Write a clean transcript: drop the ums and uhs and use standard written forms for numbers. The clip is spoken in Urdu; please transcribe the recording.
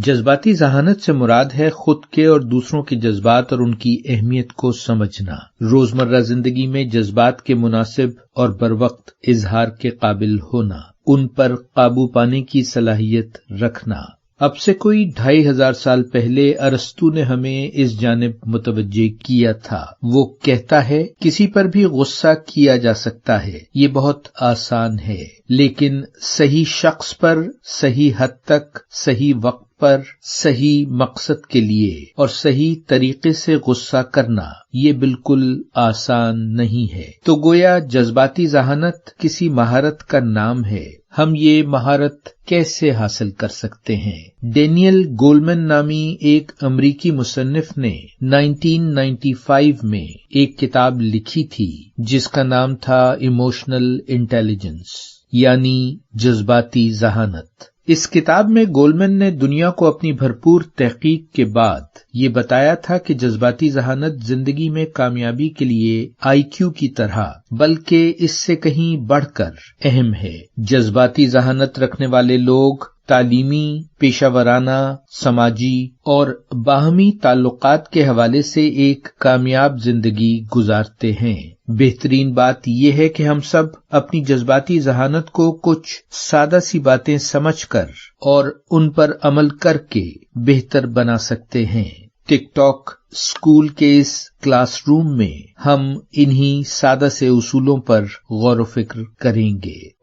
جذباتی ذہانت سے مراد ہے خود کے اور دوسروں کے جذبات اور ان کی اہمیت کو سمجھنا، روزمرہ زندگی میں جذبات کے مناسب اور بروقت اظہار کے قابل ہونا، ان پر قابو پانے کی صلاحیت رکھنا۔ اب سے کوئی 2500 سال پہلے ارسطو نے ہمیں اس جانب متوجہ کیا تھا۔ وہ کہتا ہے کسی پر بھی غصہ کیا جا سکتا ہے، یہ بہت آسان ہے، لیکن صحیح شخص پر صحیح حد تک صحیح وقت پر صحیح مقصد کے لیے اور صحیح طریقے سے غصہ کرنا یہ بالکل آسان نہیں ہے۔ تو گویا جذباتی ذہانت کسی مہارت کا نام ہے۔ ہم یہ مہارت کیسے حاصل کر سکتے ہیں؟ ڈینیل گولمن نامی ایک امریکی مصنف نے 1995 میں ایک کتاب لکھی تھی جس کا نام تھا ایموشنل انٹیلیجنس، یعنی جذباتی ذہانت۔ اس کتاب میں گولمن نے دنیا کو اپنی بھرپور تحقیق کے بعد یہ بتایا تھا کہ جذباتی ذہانت زندگی میں کامیابی کے لیے آئی کیو کی طرح بلکہ اس سے کہیں بڑھ کر اہم ہے۔ جذباتی ذہانت رکھنے والے لوگ تعلیمی، پیشہ ورانہ، سماجی اور باہمی تعلقات کے حوالے سے ایک کامیاب زندگی گزارتے ہیں۔ بہترین بات یہ ہے کہ ہم سب اپنی جذباتی ذہانت کو کچھ سادہ سی باتیں سمجھ کر اور ان پر عمل کر کے بہتر بنا سکتے ہیں۔ ٹک ٹاک اسکول کے اس کلاس روم میں ہم انہی سادہ سے اصولوں پر غور و فکر کریں گے۔